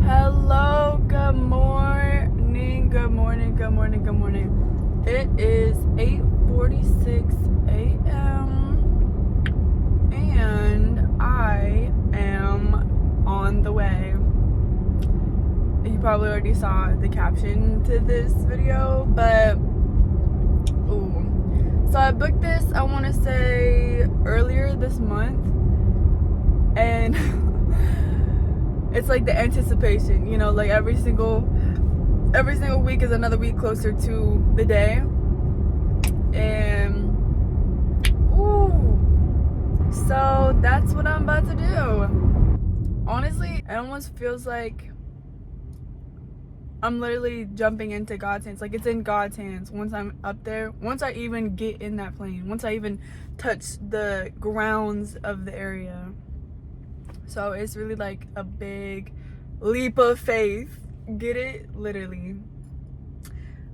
Hello, good morning, good morning, good morning, good morning. It is 8:46 a.m. and I am on the way. You probably already saw the caption to this video, but so I booked this, I want to say earlier this month, and it's like the anticipation, you know, like every single week is another week closer to the day. And so that's what I'm about to do. Honestly, it almost feels like I'm literally jumping into God's hands. Like, it's in God's hands once I'm up there, once I even get in that plane, once I even touch the grounds of the area. So it's really like a big leap of faith. Get it? Literally.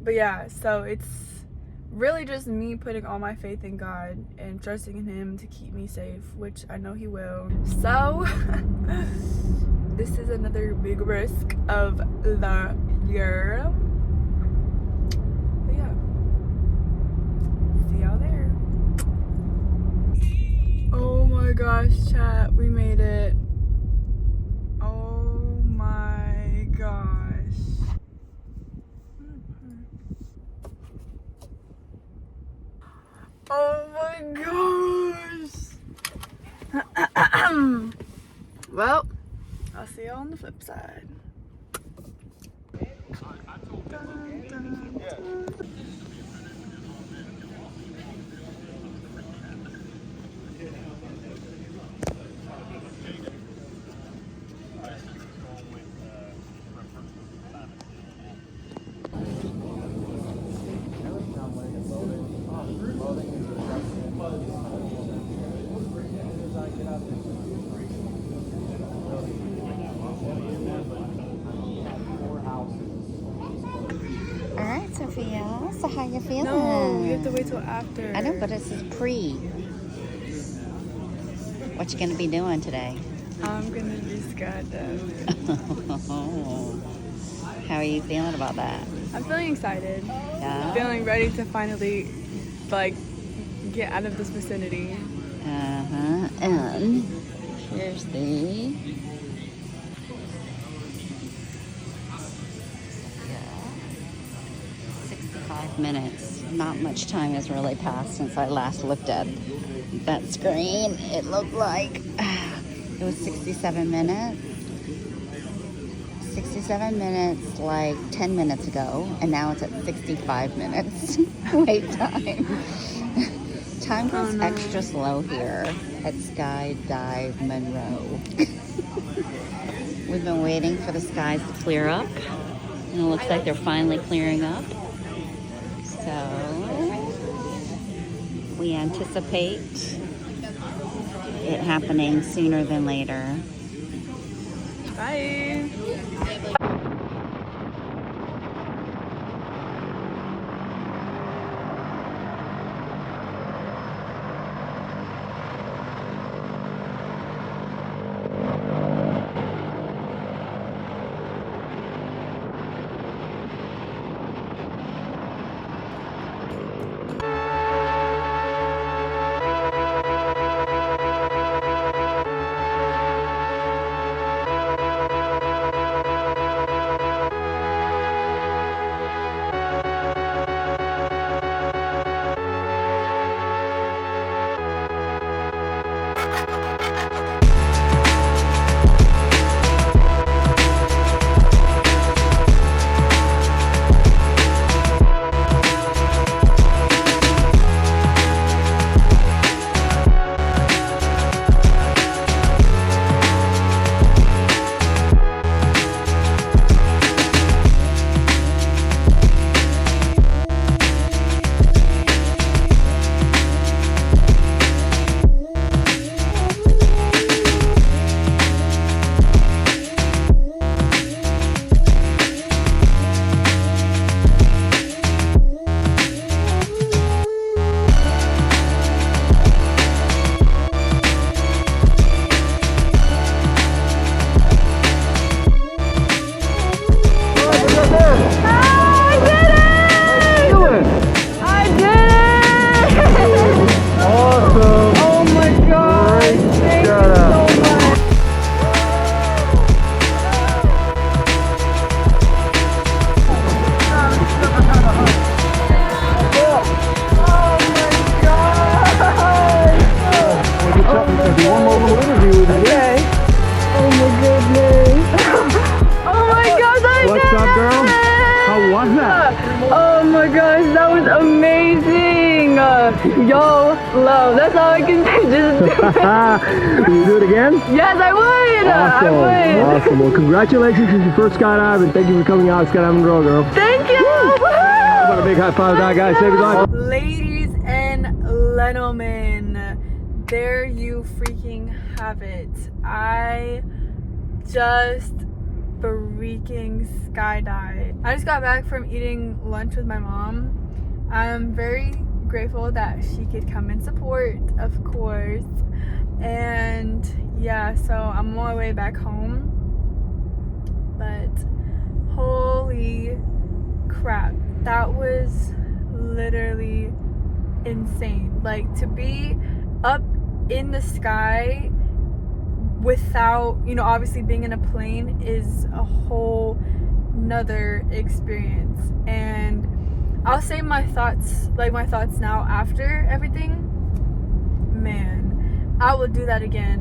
But yeah, so it's really just me putting all my faith in God and trusting in Him to keep me safe, which I know He will. So this is another big risk of the year. But yeah, see y'all there. Oh my gosh, chat, we made it. Oh my gosh. Oh my gosh. Well, I'll see you on the flip side. Dun, dun, dun. Alright, Sophia. So how you feeling? No, you have to wait till after. I know, but this is pre. What you gonna be doing today? I'm gonna be skydiving. How are you feeling about that? I'm feeling excited. Yeah? Feeling ready to finally, like, get out of this vicinity. And here's the 65 minutes. Not much time has really passed since I last looked at that screen. It looked like it was 67 minutes. 67 minutes like 10 minutes ago, and now it's at 65 minutes wait time. Time goes extra slow here at Skydive Monroe. We've been waiting for the skies to clear up, and it looks like they're finally clearing up. So we anticipate it happening sooner than later. Bye. Will you do it again? Yes, I would. Awesome. I would. Awesome. Well, congratulations on your first skydive, and thank you for coming out skydiving girl. Thank you. How about a big high five to that guy? Say goodbye. Ladies and gentlemen, there you freaking have it. I just freaking skydived. I just got back from eating lunch with my mom. I'm very grateful that she could come and support, of course. And yeah, so I'm on my way back home. But holy crap, that was literally insane. Like, to be up in the sky without, you know, obviously being in a plane is a whole nother experience. And I'll say my thoughts now after everything. Man, I will do that again.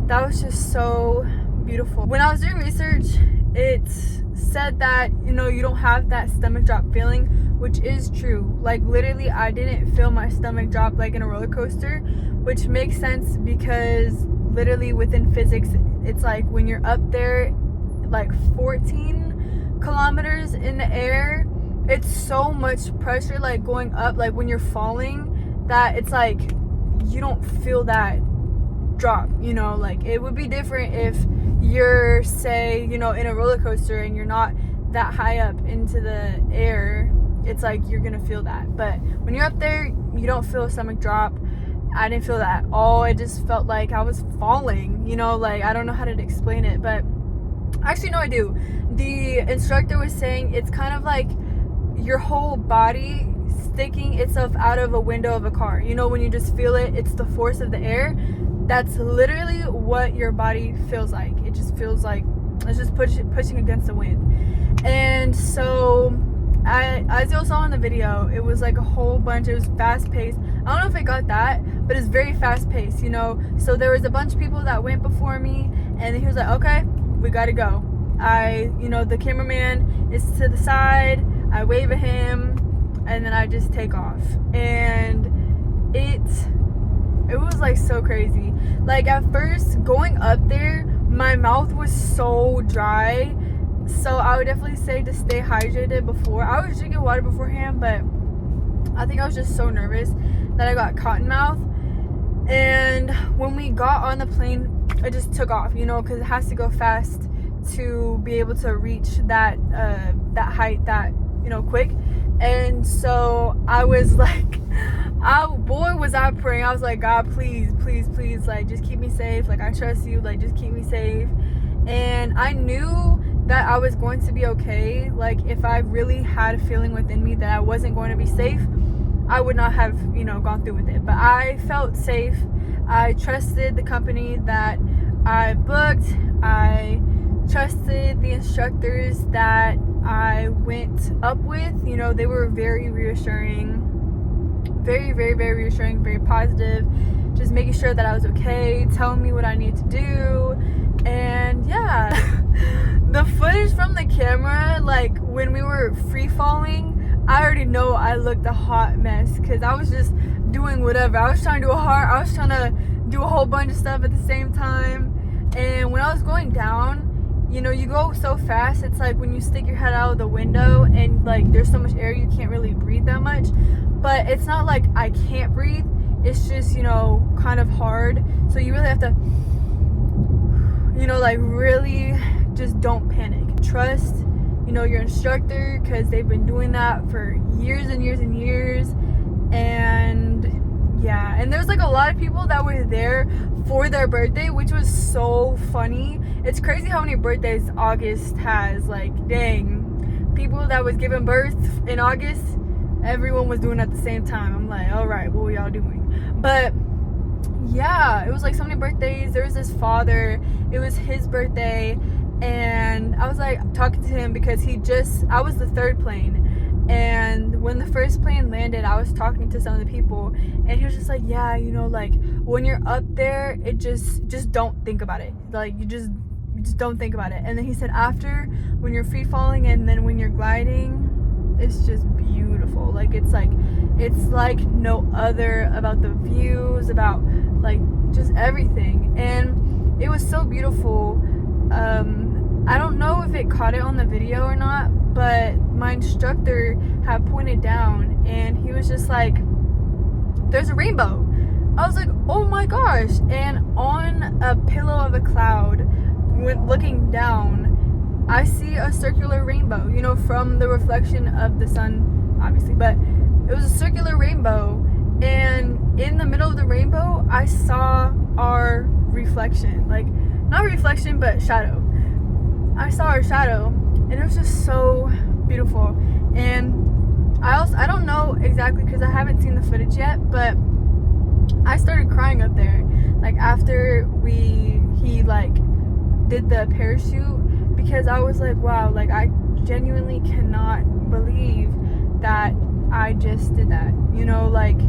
That was just so beautiful. When I was doing research, it said that, you know, you don't have that stomach drop feeling, which is true. Like, literally, I didn't feel my stomach drop like in a roller coaster, which makes sense because literally within physics, it's like when you're up there like 14 kilometers in the air, it's so much pressure, like going up, like when you're falling, that it's like you don't feel that drop, you know. Like, it would be different if you're, say, you know, in a roller coaster and you're not that high up into the air. It's like you're gonna feel that, but when you're up there, you don't feel a stomach drop. I didn't feel that at all. It just felt like I was falling, you know. Like, I don't know how to explain it, but actually no, I do. The instructor was saying it's kind of like your whole body sticking itself out of a window of a car. You know, when you just feel it, it's the force of the air. That's literally what your body feels like. It just feels like it's just pushing against the wind. And so, as you saw in the video, it was like a whole bunch. It was fast paced. I don't know if I got that, but it's very fast paced, you know. So there was a bunch of people that went before me, and he was like, okay, we gotta go. You know, the cameraman is to the side, I wave at him, and then I just take off. And it was like so crazy. Like, at first, going up there, my mouth was so dry. So I would definitely say to stay hydrated before. I was drinking water beforehand, but I think I was just so nervous that I got cotton mouth. And when we got on the plane, it just took off, you know, because it has to go fast to be able to reach that height, that, you know, quick. And so I was like, boy, was I praying. I was like, God, please, please, please, like, just keep me safe. Like, I trust you. Like, just keep me safe. And I knew that I was going to be okay. Like, if I really had a feeling within me that I wasn't going to be safe, I would not have, you know, gone through with it. But I felt safe. I trusted the company that I booked. I trusted the instructors that I went up with. You know, they were very reassuring, very, very, very reassuring, very positive, just making sure that I was okay, telling me what I need to do. And yeah, the footage from the camera, like when we were free falling, I already know I looked a hot mess because I was just doing whatever. I was trying to do I was trying to do a whole bunch of stuff at the same time. And when I was going down, you know, you go so fast, it's like when you stick your head out of the window and like there's so much air, you can't really breathe that much. But it's not like I can't breathe, it's just, you know, kind of hard. So you really have to, you know, like, really just don't panic. Trust, you know, your instructor, because they've been doing that for years and years and years. And yeah, and there's like a lot of people that were there for their birthday, which was so funny. It's crazy how many birthdays August has. Like, dang, people that was giving birth in August, everyone was doing it at the same time. I'm like, all right, what were y'all doing? But yeah, it was like so many birthdays. There was this father, it was his birthday, and I was like talking to him because I was the third plane, and when the first plane landed, I was talking to some of the people, and he was just like, yeah, you know, like, when you're up there, it just don't think about it. Like, you just don't think about it. And then he said after, when you're free falling and then when you're gliding, it's just beautiful. Like, it's like It's like no other, about the views, about like just everything. And it was so beautiful. I don't know if it caught it on the video or not, but my instructor had pointed down and he was just like, there's a rainbow. I was like, oh my gosh. And on a pillow of a cloud, when looking down, I see a circular rainbow, you know, from the reflection of the sun, obviously, but it was a circular rainbow. And in the middle of the rainbow, I saw our reflection, like not reflection, but shadow. I saw our shadow, and it was just so beautiful. And I don't know exactly, because I haven't seen the footage yet, but I started crying up there, like after he like did the parachute, because I was like, wow, like I genuinely cannot believe that I just did that, you know, like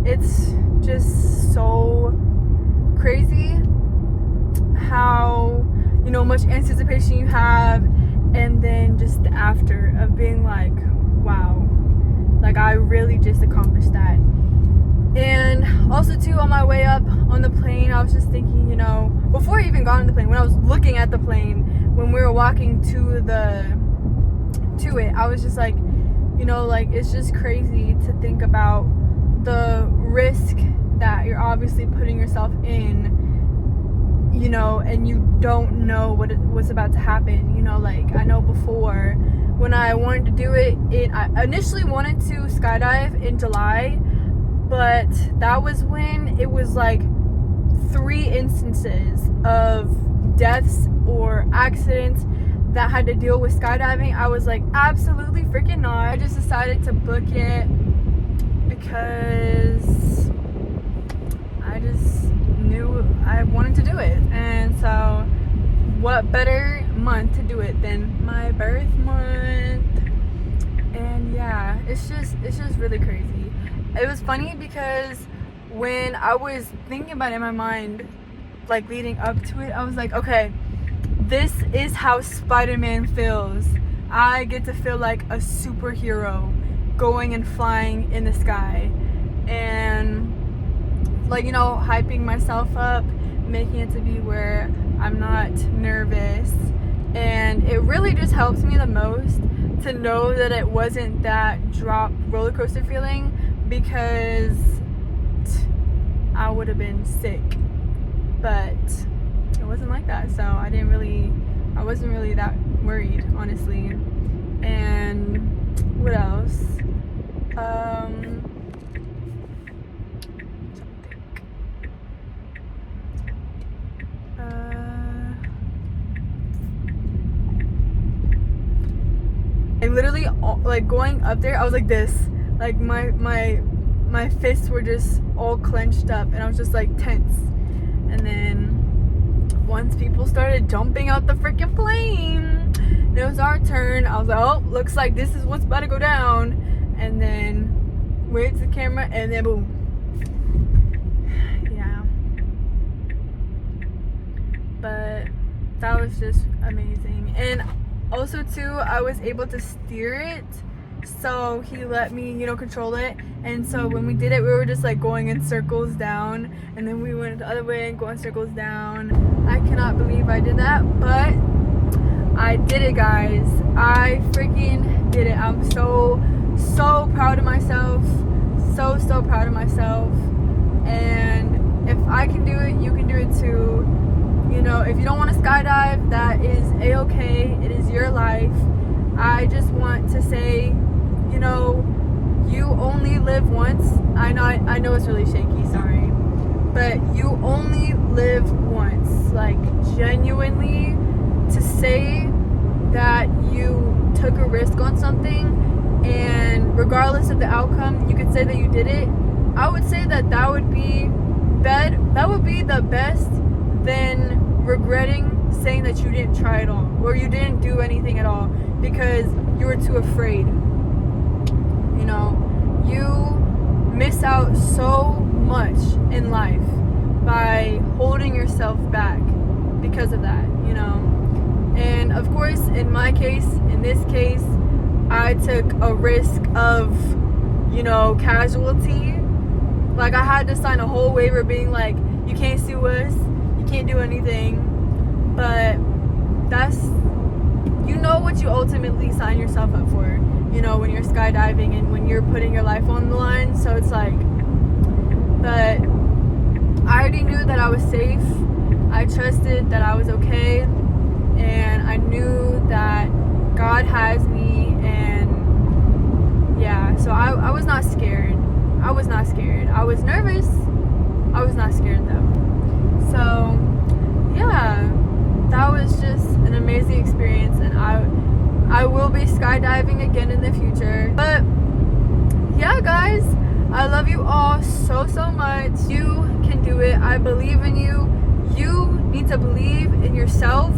it's just so crazy how, you know, much anticipation you have, and then just the after of being like, wow, like I really just accomplished that. And also too, on my way up on the plane, I was just thinking, you know, before I even got on the plane, when I was looking at the plane, when we were walking to it, I was just like, you know, like it's just crazy to think about the risk that you're obviously putting yourself in, you know, and you don't know what's about to happen, you know. Like I know before, when I wanted to do it, I initially wanted to skydive in July, but that was when it was like 3 instances of deaths or accidents that had to deal with skydiving. I was like, absolutely freaking not. I just decided to book it because I just knew I wanted to do it. And so what better month to do it than my birth month? And yeah, it's just really crazy. It was funny because when I was thinking about it in my mind, like leading up to it, I was like, okay, this is how Spider-Man feels. I get to feel like a superhero going and flying in the sky, and like, you know, hyping myself up, making it to be where I'm not nervous. And it really just helps me the most to know that it wasn't that drop roller coaster feeling, because I would have been sick. But it wasn't like that, so I wasn't really that worried, honestly. And what else? I literally, like going up there, I was like this, like my fists were just all clenched up, and I was just like tense. And then once people started jumping out the freaking plane, it was our turn. I was like, oh, looks like this is what's about to go down. And then wait to the camera, and then boom. Yeah. But that was just amazing. And also too, I was able to steer it, so he let me, you know, control it. And so when we did it, we were just like going in circles down, and then we went the other way and going circles down. I cannot believe I did that, but I did it, guys. I freaking did it. I'm so proud of myself. So proud of myself. And if I can do it, you can do it too. You know, if you don't want to skydive, that is a-okay. It is your life. I just want to say, you know, you only live once. I know it's really shaky, sorry. But you only live once. Like, genuinely, to say that you took a risk on something, and regardless of the outcome, you could say that you did it, I would say that would be the best than regretting saying that you didn't try at all, or you didn't do anything at all because you were too afraid. You know, you miss out so much in life by holding yourself back because of that, you know. And of course, in this case, I took a risk of you know, casualty. Like, I had to sign a whole waiver being like, you can't sue us, you can't do anything. But that's, you know what you ultimately sign yourself up for, you know, when you're skydiving and when you're putting your life on the line. So it's like, but I already knew that I was safe. I trusted that I was okay, and I knew that God has me, and yeah, so I was not scared. I was not scared. I was nervous. I was not scared though. So yeah, that was just an amazing experience, and I will be skydiving again in the future. But yeah, guys, I love you all so much. You can do it. I believe in you. You need to believe in yourself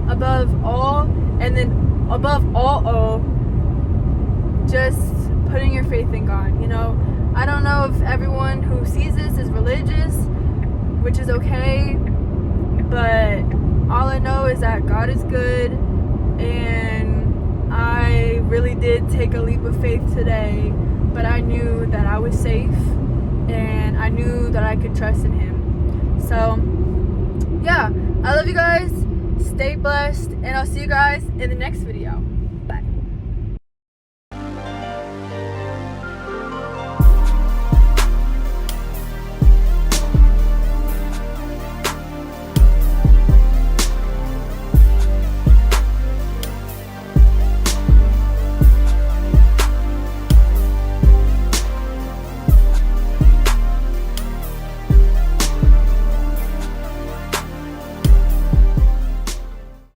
above all, and then above all, just putting your faith in God. You know, I don't know if everyone who sees this is religious, which is okay, but all I know is that God is good, and I really did take a leap of faith today, but I knew that I was safe, and I knew that I could trust in Him. So yeah, I love you guys. Stay blessed, and I'll see you guys in the next video.